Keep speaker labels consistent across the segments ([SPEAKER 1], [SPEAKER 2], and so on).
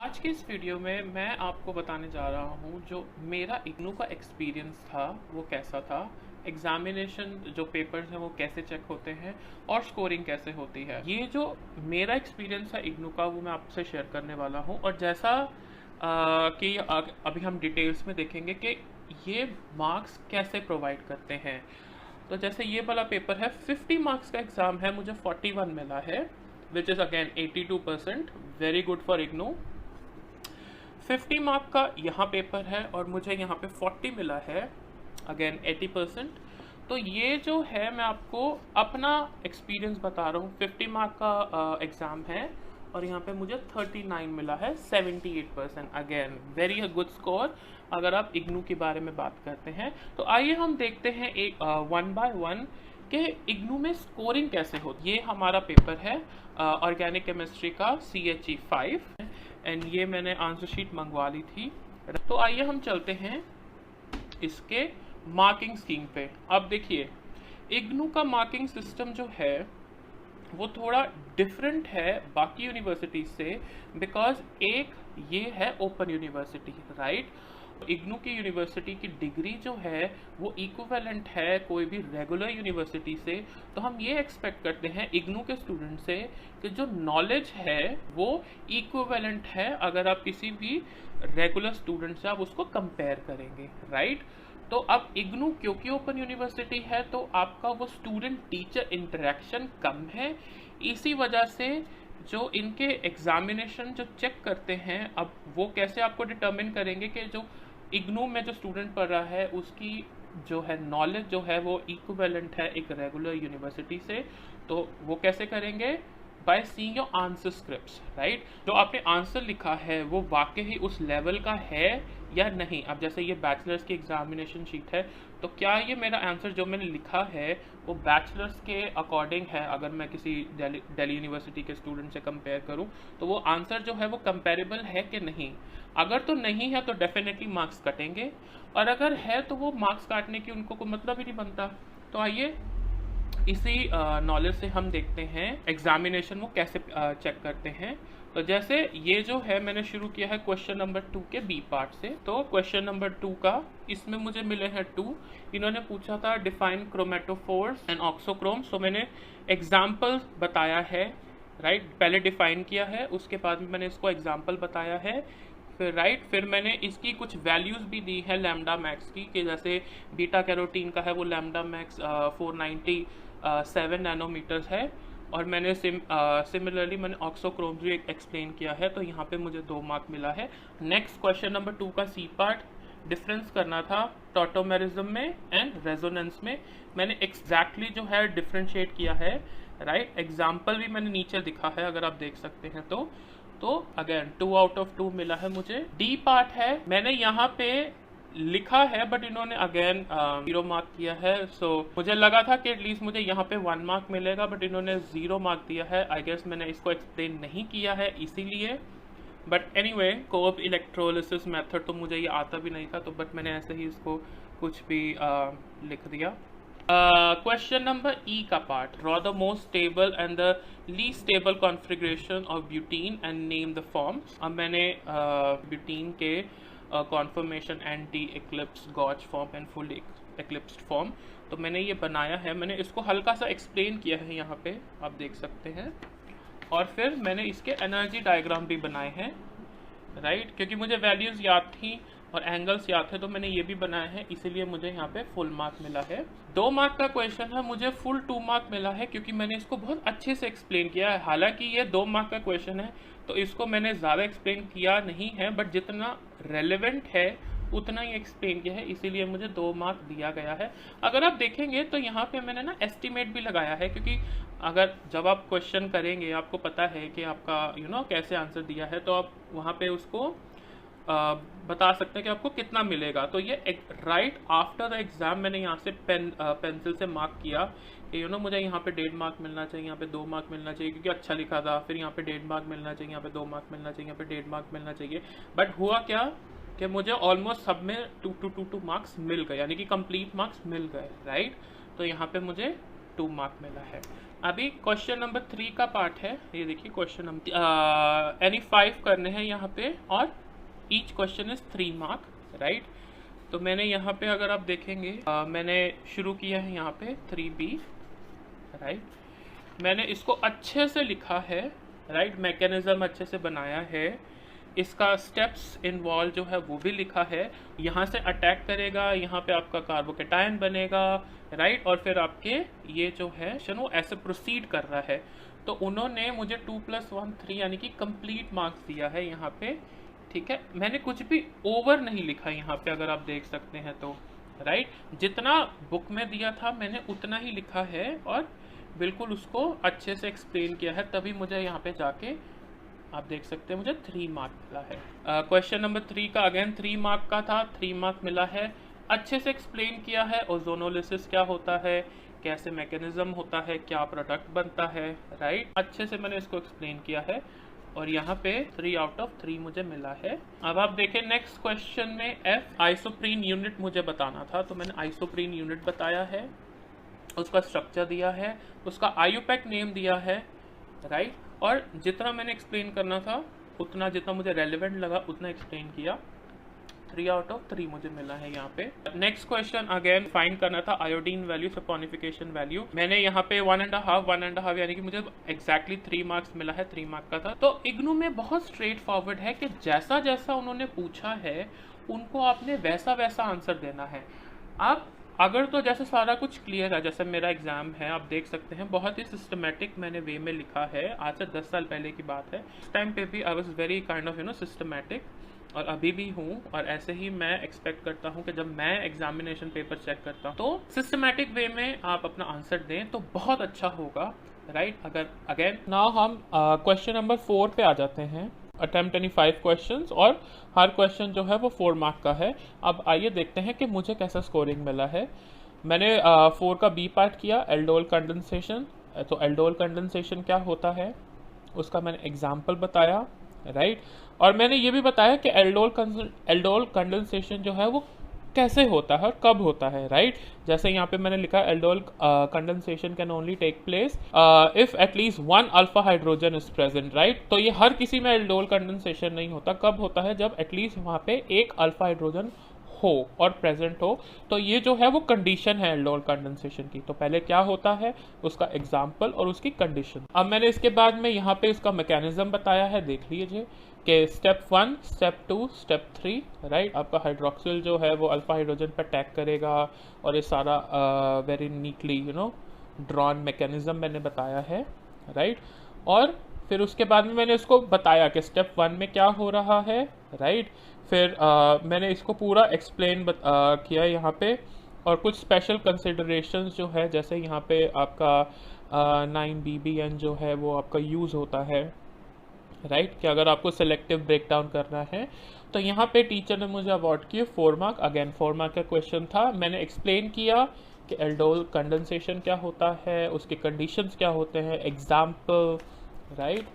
[SPEAKER 1] आज के इस वीडियो में मैं आपको बताने जा रहा हूँ जो मेरा इग्नू का एक्सपीरियंस था वो कैसा था। एग्जामिनेशन जो पेपर्स हैं वो कैसे चेक होते हैं और स्कोरिंग कैसे होती है। ये जो मेरा एक्सपीरियंस है इग्नू का वो मैं आपसे शेयर करने वाला हूँ। और जैसा कि अभी हम डिटेल्स में देखेंगे कि ये मार्क्स कैसे प्रोवाइड करते हैं। तो जैसे ये वाला पेपर है 50 मार्क्स का एग्ज़ाम है, मुझे 41 मिला है which is again 82%, very good for IGNOU. 50 mark का यहाँ पेपर है और मुझे यहाँ पे 40 मिला है, अगेन 80%। तो ये जो है मैं आपको अपना एक्सपीरियंस बता रहा हूँ। 50 मार्क का एग्ज़ाम है और यहाँ पे मुझे 39 मिला है, 78%, अगेन वेरी गुड स्कोर अगर आप इग्नू के बारे में बात करते हैं। तो आइए हम देखते हैं एक वन बाय वन कि इग्नू में स्कोरिंग कैसे होती है। ये हमारा पेपर है ऑर्गेनिक केमिस्ट्री का CHE 5 एंड ये मैंने आंसर शीट मंगवा ली थी। तो आइए हम चलते हैं इसके मार्किंग स्कीम पे। अब देखिए इग्नू का मार्किंग सिस्टम जो है वो थोड़ा डिफरेंट है बाकी यूनिवर्सिटीज से, बिकॉज एक ये है ओपन यूनिवर्सिटी, राइट। इग्नू की यूनिवर्सिटी की डिग्री जो है वो इक्विवेलेंट है कोई भी रेगुलर यूनिवर्सिटी से। तो हम ये एक्सपेक्ट करते हैं इग्नू के स्टूडेंट से कि जो नॉलेज है वो इक्विवेलेंट है अगर आप किसी भी रेगुलर स्टूडेंट से आप उसको कंपेयर करेंगे, राइट। तो अब इग्नू क्योंकि ओपन यूनिवर्सिटी है तो आपका वो स्टूडेंट टीचर इंटरेक्शन कम है, इसी वजह से जो इनके एग्जामिनेशन जो चेक करते हैं अब वो कैसे आपको डिटर्मिन करेंगे कि जो इग्नू में जो स्टूडेंट पढ़ रहा है उसकी जो है नॉलेज जो है वो इक्विवेलेंट है एक रेगुलर यूनिवर्सिटी से। तो वो कैसे करेंगे? By seeing your answer scripts, right. जो आपने आंसर लिखा है वो वाकई ही उस लेवल का है या नहीं। अब जैसे ये बैचलर्स की एग्जामिनेशन शीट है तो क्या ये मेरा आंसर जो मैंने लिखा है वो बैचलर्स के अकॉर्डिंग है, अगर मैं किसी दिल्ली यूनिवर्सिटी के स्टूडेंट से कंपेयर करूं तो वो आंसर जो है वो कंपेरेबल है कि नहीं। अगर तो नहीं है तो डेफिनेटली मार्क्स कटेंगे, और अगर है तो वो मार्क्स काटने की उनको कोई मतलब ही नहीं बनता। तो आइए इसी नॉलेज से हम देखते हैं एग्जामिनेशन वो कैसे चेक करते हैं। तो जैसे ये जो है मैंने शुरू किया है क्वेश्चन नंबर 2 के बी पार्ट से। तो क्वेश्चन नंबर 2 का इसमें मुझे मिले हैं 2। इन्होंने पूछा था डिफाइन क्रोमेटोफोर्स एंड ऑक्सोक्रोम। सो मैंने एग्जाम्पल बताया है, राइट। पहले डिफाइन किया है उसके बाद में मैंने इसको एग्जाम्पल बताया है, फिर राइट फिर मैंने इसकी कुछ वैल्यूज़ भी दी है लैम्डा मैक्स की, कि जैसे बीटा कैरोटीन का है वो लैम्डा मैक्स 497 नैनोमीटर्स है। और मैंने सिमिलरली मैंने ऑक्सोक्रोम भी एक्सप्लेन किया है, तो यहाँ पे मुझे 2 मार्क मिला है। नेक्स्ट क्वेश्चन नंबर 2 का सी पार्ट डिफरेंस करना था टॉटोमेरिज्म में एंड रेजोनेंस में। मैंने एग्जैक्टली जो है डिफ्रेंशिएट किया है, राइट। एग्जाम्पल भी मैंने नीचे दिखा है अगर आप देख सकते हैं। तो अगेन 2 आउट ऑफ 2 मिला है मुझे। डी पार्ट है मैंने यहाँ पे लिखा है बट इन्होंने अगेन 0 मार्क किया है। सो मुझे लगा था कि एटलीस्ट मुझे यहाँ पे 1 मार्क मिलेगा बट इन्होंने 0 मार्क दिया है। आई गेस मैंने इसको एक्सप्लेन नहीं किया है इसीलिए, बट एनीवे कोऑप इलेक्ट्रोलिसिस मेथड तो मुझे ये आता भी नहीं था, तो बट मैंने ऐसे ही इसको कुछ भी लिख दिया। क्वेश्चन नंबर ई का part, draw the most stable and the least stable configuration of butane and name the forms. अब मैंने ब्यूटीन के conformation anti eclipse gauche form and full eclipsed form तो मैंने ये बनाया है। मैंने इसको हल्का सा एक्सप्लेन किया है यहाँ पे आप देख सकते हैं, और फिर मैंने इसके एनर्जी डायग्राम भी बनाए हैं, राइट। क्योंकि मुझे वैल्यूज़ याद थी और एंगल्स याद थे तो मैंने ये भी बनाया है, इसीलिए मुझे यहाँ पे फुल मार्क मिला है। 2 मार्क का क्वेश्चन है, मुझे फुल 2 मार्क मिला है क्योंकि मैंने इसको बहुत अच्छे से एक्सप्लेन किया है। हालांकि ये 2 मार्क का क्वेश्चन है तो इसको मैंने ज़्यादा एक्सप्लेन किया नहीं है, बट जितना रेलेवेंट है उतना ही एक्सप्लेन किया है, इसीलिए मुझे 2 मार्क दिया गया है। अगर आप देखेंगे तो यहाँ पे मैंने ना एस्टिमेट भी लगाया है, क्योंकि अगर जब आप क्वेश्चन करेंगे आपको पता है कि आपका कैसे आंसर दिया है, तो आप वहाँ पे उसको बता सकते हैं कि आपको कितना मिलेगा। तो ये राइट आफ्टर द एग्ज़ाम मैंने यहाँ से पेंसिल से मार्क किया कि मुझे यहाँ पे 1.5 मार्क मिलना चाहिए, यहाँ पे 2 मार्क मिलना चाहिए क्योंकि अच्छा लिखा था, फिर यहाँ पे 1.5 मार्क मिलना चाहिए, यहाँ पे 2 मार्क मिलना चाहिए, यहाँ पे 1.5 मार्क मिलना चाहिए। बट हुआ क्या कि मुझे ऑलमोस्ट सब में 2 मार्क्स मिल गए, यानी कि कंप्लीट मार्क्स मिल गए, राइट। तो यहाँ पे मुझे 2 मार्क मिला है। अभी क्वेश्चन नंबर 3 का पार्ट है। ये देखिए क्वेश्चन नंबर एनी 5 करने हैं यहाँ पे, और each question is 3 mark, right. तो मैंने यहाँ पे अगर आप देखेंगे मैंने शुरू किया है यहाँ पे 3B, राइट। मैंने इसको अच्छे से लिखा है, राइट, मैकेनिज्म अच्छे से बनाया है, इसका स्टेप्स इन्वॉल्व जो है वो भी लिखा है। यहाँ से अटैक करेगा, यहाँ पे आपका कार्बोकेटायन बनेगा, राइट, और फिर आपके ये जो है वो ऐसे प्रोसीड कर रहा है। तो उन्होंने मुझे 2+1 3 यानी कि कंप्लीट मार्क्स दिया है यहाँ पे, ठीक है। मैंने कुछ भी ओवर नहीं लिखा यहाँ पे, अगर आप देख सकते हैं तो, राइट। जितना बुक में दिया था मैंने उतना ही लिखा है और बिल्कुल उसको अच्छे से एक्सप्लेन किया है, तभी मुझे यहाँ पे जाके आप देख सकते हैं मुझे 3 मार्क मिला है। क्वेश्चन नंबर 3 का अगेन 3 मार्क का था, 3 मार्क मिला है। अच्छे से एक्सप्लेन किया है ओजोनोलिसिस क्या होता है, कैसे मैकेनिज्म होता है, क्या प्रोडक्ट बनता है, राइट। अच्छे से मैंने इसको एक्सप्लेन किया है और यहाँ पे 3 आउट ऑफ 3 मुझे मिला है। अब आप देखें नेक्स्ट क्वेश्चन में F आइसोप्रीन यूनिट मुझे बताना था, तो मैंने आइसोप्रीन यूनिट बताया है, उसका स्ट्रक्चर दिया है, उसका आयुपैक नेम दिया है, राइट। और जितना मैंने एक्सप्लेन करना था उतना, जितना मुझे रेलेवेंट लगा उतना एक्सप्लेन किया। 3 आउट ऑफ 3 मुझे मिला है यहाँ पे। नेक्स्ट क्वेश्चन अगेन फाइंड करना था आयोडीन वैल्यू, सपोनिफिकेशन वैल्यू। मैंने यहाँ पे 1.5 यानी कि मुझे एग्जैक्टली 3 मार्क्स मिला है, 3 मार्क का था। तो इग्नू में बहुत स्ट्रेट फॉरवर्ड है कि जैसा जैसा उन्होंने पूछा है उनको आपने वैसा वैसा आंसर देना है। आप अगर तो जैसे सारा कुछ क्लियर है, जैसे मेरा एग्जाम है आप देख सकते हैं, बहुत ही सिस्टमेटिक मैंने वे में लिखा है। आज से 10 साल पहले की बात है, उस टाइम पे भी I was very kind of systematic, और अभी भी हूँ। और ऐसे ही मैं एक्सपेक्ट करता हूँ कि जब मैं एग्जामिनेशन पेपर चेक करता हूँ तो सिस्टमेटिक वे में आप अपना आंसर दें तो बहुत अच्छा होगा, राइट। अगर अगेन नाउ हम क्वेश्चन नंबर 4 पे आ जाते हैं। अटेम्प्ट एनी 5 क्वेश्चंस और हर क्वेश्चन जो है वो 4 मार्क का है। अब आइए देखते हैं कि मुझे कैसा स्कोरिंग मिला है। मैंने 4 का बी पार्ट किया, एल्डोल कंडेंसेशन। तो एल्डोल कंडेंसेशन क्या होता है उसका मैंने एग्जाम्पल बताया, राइट। और मैंने ये भी बताया कि एल्डोल कंडेंसेशन जो है वो कैसे होता है और कब होता है, राइट। जैसे यहाँ पे मैंने लिखा aldol condensation can only take place if at least 1 alpha hydrogen is present, right. तो ये हर किसी में एल्डोल कंडेंसेशन नहीं होता। कब होता है? जब एटलीस्ट वहाँ पे एक अल्फा हाइड्रोजन हो और प्रेजेंट हो। तो ये जो है वो कंडीशन है एल्डोल कंडेंसेशन की। तो पहले क्या होता है उसका एग्जाम्पल और उसकी कंडीशन। अब मैंने इसके बाद में यहाँ पे इसका मैकेनिज्म बताया है, देख लीजिए कि स्टेप 1, स्टेप 2, स्टेप 3, राइट। आपका हाइड्रोक्सिल जो है वो अल्फा हाइड्रोजन पर अटैक करेगा और ये सारा वेरी नीटली ड्रॉन मैकेनिज्म मैंने बताया है, राइट। और फिर उसके बाद में मैंने इसको बताया कि स्टेप 1 में क्या हो रहा है, राइट। फिर मैंने इसको पूरा एक्सप्लेन किया यहाँ पे, और कुछ स्पेशल कंसिडरेशंस जो है, जैसे यहाँ पे आपका 9BBN जो है वो आपका यूज़ होता है, राइट। कि अगर आपको सिलेक्टिव ब्रेकडाउन करना है तो यहाँ पे टीचर ने मुझे अवार्ड किए 4 मार्क। अगेन 4 मार्क का क्वेश्चन था। मैंने एक्सप्लेन किया कि एल्डोल कंडेंसेशन क्या होता है, उसके कंडीशंस क्या होते हैं, एग्जाम्पल, राइट,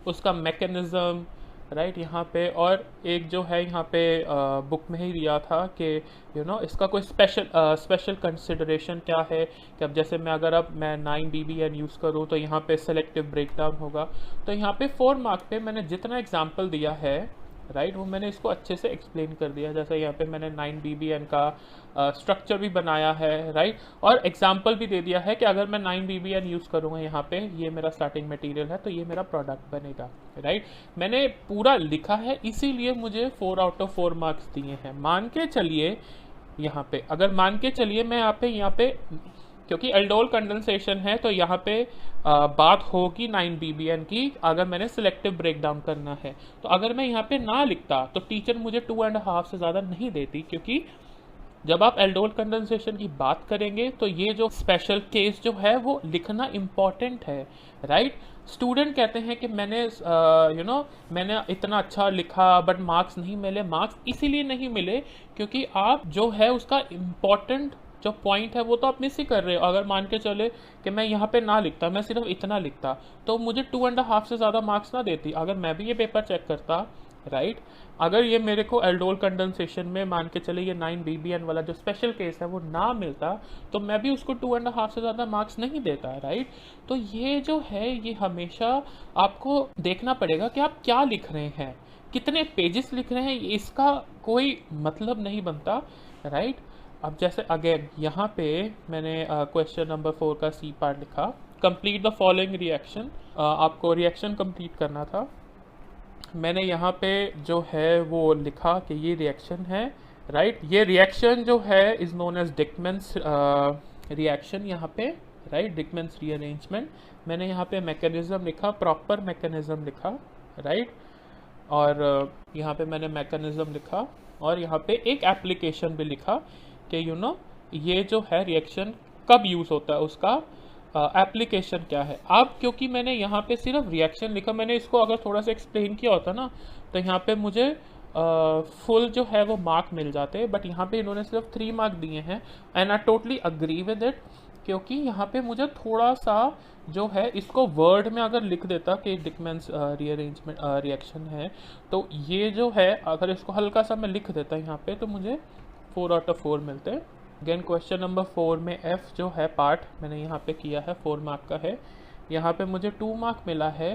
[SPEAKER 1] उसका मैकेनिज्म, राइट। यहाँ पे और एक जो है यहाँ पे बुक में ही दिया था कि इसका कोई स्पेशल कंसिडरेशन क्या है, कि अब जैसे मैं 9BBN यूज़ करूँ तो यहाँ पे सेलेक्टिव ब्रेकडाउन होगा। तो यहाँ पे 4 मार्क पे मैंने जितना एग्जाम्पल दिया है, राइट, वो मैंने इसको अच्छे से एक्सप्लेन कर दिया। जैसे यहाँ पे मैंने 9BBN का स्ट्रक्चर भी बनाया है, राइट, और एग्जाम्पल भी दे दिया है कि अगर मैं 9BBN यूज़ करूँगा यहाँ पे, ये मेरा स्टार्टिंग मटेरियल है तो ये मेरा प्रोडक्ट बनेगा, राइट। मैंने पूरा लिखा है, इसीलिए मुझे 4 आउट ऑफ 4 मार्क्स दिए हैं। मान के चलिए यहाँ पे, अगर मान के चलिए मैं यहाँ पे क्योंकि एल्डोल कंडेंसेशन है तो यहाँ पे बात होगी 9BBN की, अगर मैंने सिलेक्टिव ब्रेकडाउन करना है। तो अगर मैं यहाँ पे ना लिखता तो टीचर मुझे 2.5 से ज़्यादा नहीं देती, क्योंकि जब आप एल्डोल कंडेंसेशन की बात करेंगे तो ये जो स्पेशल केस जो है वो लिखना इम्पॉर्टेंट है, राइट। स्टूडेंट कहते हैं कि मैंने इतना अच्छा लिखा बट मार्क्स नहीं मिले। मार्क्स इसीलिए नहीं मिले क्योंकि आप जो है उसका इम्पॉर्टेंट जो पॉइंट है वो तो आप मिस ही कर रहे हो। अगर मान के चले कि मैं यहाँ पे ना लिखता, मैं सिर्फ इतना लिखता, तो मुझे 2.5 से ज़्यादा मार्क्स ना देती। अगर मैं भी ये पेपर चेक करता, राइट। अगर ये मेरे को एल्डोल कंडेंसेशन में मान के चले ये 9 BBN वाला जो स्पेशल केस है वो ना मिलता, तो मैं भी उसको 2.5 से ज़्यादा मार्क्स नहीं देता, राइट। तो ये जो है ये हमेशा आपको देखना पड़ेगा कि आप क्या लिख रहे हैं, कितने पेजेस लिख रहे हैं, इसका कोई मतलब नहीं बनता, राइट। अब जैसे अगेन यहाँ पे मैंने क्वेश्चन नंबर 4 का सी पार्ट लिखा, कंप्लीट द फॉलोइंग रिएक्शन। आपको रिएक्शन कंप्लीट करना था। मैंने यहाँ पे जो है वो लिखा कि ये रिएक्शन है, राइट। ये रिएक्शन जो है इज नोन एज डिकमेंस रिएक्शन यहाँ पे, राइट, डिकमेंस रीअरेंजमेंट। मैंने यहाँ पे मैकेनिज्म लिखा, प्रॉपर मैकेनिज्म लिखा, राइट। और यहाँ पे मैंने मैकेनिज्म लिखा और यहाँ पे एक एप्लीकेशन भी लिखा कि ये जो है रिएक्शन कब यूज़ होता है, उसका एप्लीकेशन क्या है। अब क्योंकि मैंने यहाँ पे सिर्फ रिएक्शन लिखा, मैंने इसको अगर थोड़ा सा एक्सप्लेन किया होता ना तो यहाँ पे मुझे फुल जो है वो मार्क मिल जाते, बट यहाँ पे इन्होंने सिर्फ 3 मार्क दिए हैं and I totally agree with it, क्योंकि यहाँ पे मुझे थोड़ा सा जो है इसको वर्ड में अगर लिख देता कि डिकमेंस रीअरेंजमेंट रिएक्शन है, तो ये जो है अगर इसको हल्का सा मैं लिख देता यहाँ पे तो मुझे 4 आउट ऑफ 4 मिलते हैं। अगेन क्वेश्चन नंबर 4 में एफ जो है पार्ट मैंने यहाँ पे किया है, 4 मार्क का है, यहाँ पे मुझे 2 मार्क मिला है,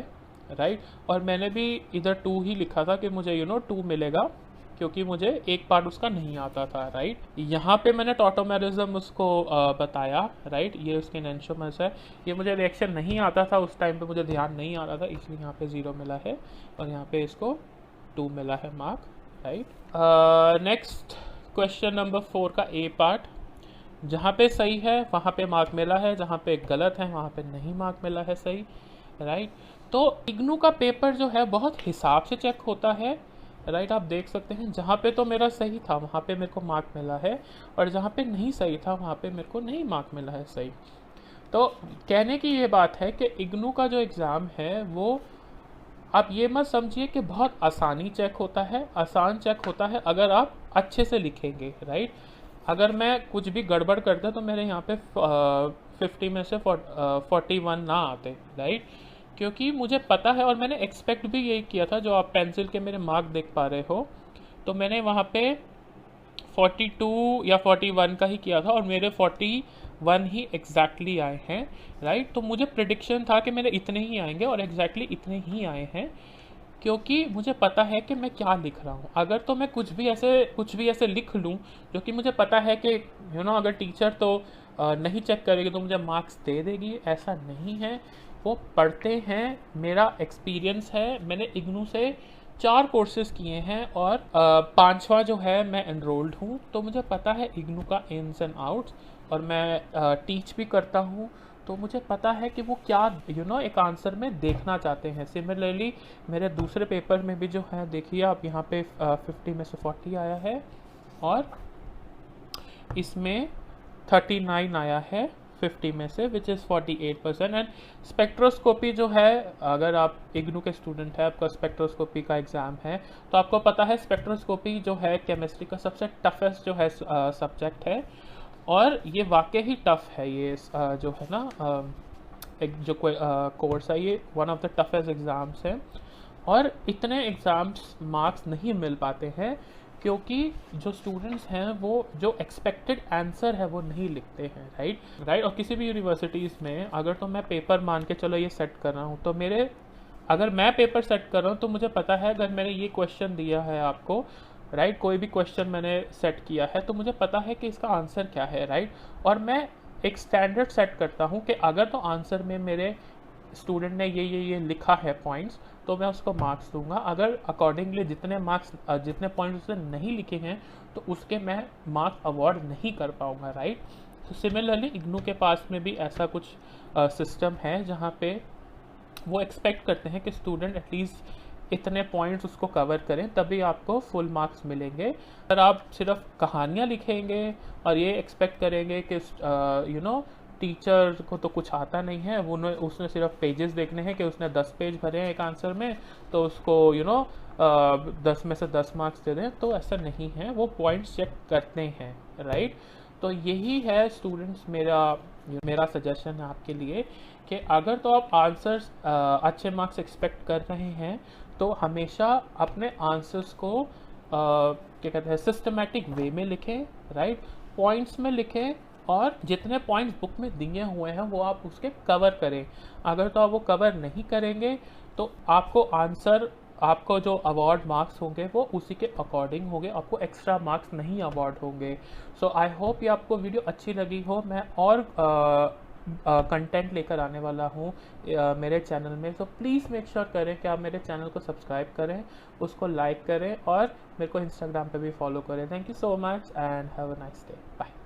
[SPEAKER 1] राइट। और मैंने भी इधर 2 ही लिखा था कि मुझे 2 मिलेगा, क्योंकि मुझे एक पार्ट उसका नहीं आता था, राइट। यहाँ पे मैंने टॉटोमेरिज्म उसको बताया, राइट, ये उसके एनेंटियोमर्स है। ये मुझे रिएक्शन नहीं आता था उस टाइम पे, मुझे ध्यान नहीं आ रहा था, इसलिए यहाँ पे 0 मिला है और यहाँ पे इसको 2 मिला है mark, right. Next question number 4 का ए पार्ट, जहाँ पे सही है वहाँ पे मार्क मिला है, जहाँ पे गलत है वहाँ पे नहीं मार्क मिला है, सही, राइट। तो इग्नू का पेपर जो है बहुत हिसाब से चेक होता है, राइट। आप देख सकते हैं जहाँ पे तो मेरा सही था वहाँ पे मेरे को मार्क मिला है और जहाँ पे नहीं सही था वहाँ पे मेरे को नहीं मार्क मिला है, सही। तो कहने की ये बात है कि इग्नू का जो एग्ज़ाम है वो आप ये मत समझिए कि बहुत आसानी चेक होता है, आसान चेक होता है अगर आप अच्छे से लिखेंगे, राइट। अगर मैं कुछ भी गड़बड़ करता तो मेरे यहाँ पे 50 में से 41 ना आते, राइट, क्योंकि मुझे पता है और मैंने एक्सपेक्ट भी यही किया था। जो आप पेंसिल के मेरे मार्क देख पा रहे हो, तो मैंने वहाँ पे 42 या 41 का ही किया था और मेरे 41 ही एग्जैक्टली आए हैं, राइट। तो मुझे प्रिडिक्शन था कि मेरे इतने ही आएंगे और एग्जैक्टली इतने ही आए हैं, क्योंकि मुझे पता है कि मैं क्या लिख रहा हूँ। अगर तो मैं कुछ भी ऐसे लिख लूँ जो कि मुझे पता है कि अगर टीचर तो नहीं चेक करेगी तो मुझे मार्क्स दे देगी, ऐसा नहीं है। वो पढ़ते हैं, मेरा एक्सपीरियंस है, मैंने इग्नू से 4 कोर्सेज किए हैं और 5वां जो है मैं एनरोल्ड हूँ, तो मुझे पता है इग्नू का इन्स एंड आउट्स, और मैं टीच भी करता हूँ, तो मुझे पता है कि वो क्या एक आंसर में देखना चाहते हैं। सिमिलरली मेरे दूसरे पेपर में भी जो है देखिए आप यहाँ पे 50 में से 40 आया है और इसमें 39 आया है 50 में से, विच इज़ 48%। एंड स्पेक्ट्रोस्कोपी जो है, अगर आप इग्नू के स्टूडेंट है, आपका स्पेक्ट्रोस्कोपी का एग्ज़ाम है, तो आपको पता है स्पेक्ट्रोस्कोपी जो है केमिस्ट्री का सबसे टफेस्ट जो है सब्जेक्ट है, और ये वाकई ही टफ है। ये जो है ना एक जो कोर्स है, ये one of the toughest exams है और इतने एग्ज़ाम्स मार्क्स नहीं मिल पाते हैं क्योंकि जो स्टूडेंट्स हैं वो जो एक्सपेक्टेड आंसर है वो नहीं लिखते हैं, राइट। और किसी भी यूनिवर्सिटीज़ में अगर तो मैं पेपर मान के चलो ये सेट कर रहा हूँ, तो अगर मैं पेपर सेट कर रहा हूँ तो मुझे पता है अगर मैंने ये क्वेश्चन दिया है आपको, राइट, कोई भी क्वेश्चन मैंने सेट किया है तो मुझे पता है कि इसका आंसर क्या है, राइट। और मैं एक स्टैंडर्ड सेट करता हूँ कि अगर तो आंसर में मेरे स्टूडेंट ने ये लिखा है पॉइंट्स, तो मैं उसको मार्क्स दूंगा। अगर अकॉर्डिंगली जितने पॉइंट्स उसने नहीं लिखे हैं तो उसके मैं मार्क्स अवॉर्ड नहीं कर पाऊंगा, राइट। तो सिमिलरली इग्नू के पास में भी ऐसा कुछ सिस्टम है जहाँ पे वो एक्सपेक्ट करते हैं कि स्टूडेंट एटलीस्ट इतने पॉइंट्स उसको कवर करें, तभी आपको फुल मार्क्स मिलेंगे। अगर आप सिर्फ कहानियाँ लिखेंगे और ये एक्सपेक्ट करेंगे कि टीचर को तो कुछ आता नहीं है, उसने सिर्फ पेजेस देखने हैं कि उसने 10 पेज भरे हैं एक आंसर में, तो उसको 10 में से 10 मार्क्स दे दें, तो ऐसा नहीं है। वो पॉइंट्स चेक करते हैं, राइट। तो यही है स्टूडेंट्स मेरा सजेशन है आपके लिए कि अगर तो आप आंसर्स अच्छे मार्क्स एक्सपेक्ट कर रहे हैं तो हमेशा अपने आंसर्स को क्या कहते हैं सिस्टमेटिक वे में लिखें, राइट, पॉइंट्स में लिखें, और जितने पॉइंट्स बुक में दिए हुए हैं वो आप उसके कवर करें। अगर तो आप वो कवर नहीं करेंगे तो आपको आंसर, आपको जो अवार्ड मार्क्स होंगे वो उसी के अकॉर्डिंग होंगे, आपको एक्स्ट्रा मार्क्स नहीं अवार्ड होंगे। सो आई होप ये आपको वीडियो अच्छी लगी हो। मैं और कंटेंट लेकर आने वाला हूँ मेरे चैनल में। सो प्लीज़ मेक श्योर करें कि आप मेरे चैनल को सब्सक्राइब करें, उसको लाइक करें और मेरे को इंस्टाग्राम पे भी फॉलो करें। Thank you so much and have a nice day. Bye.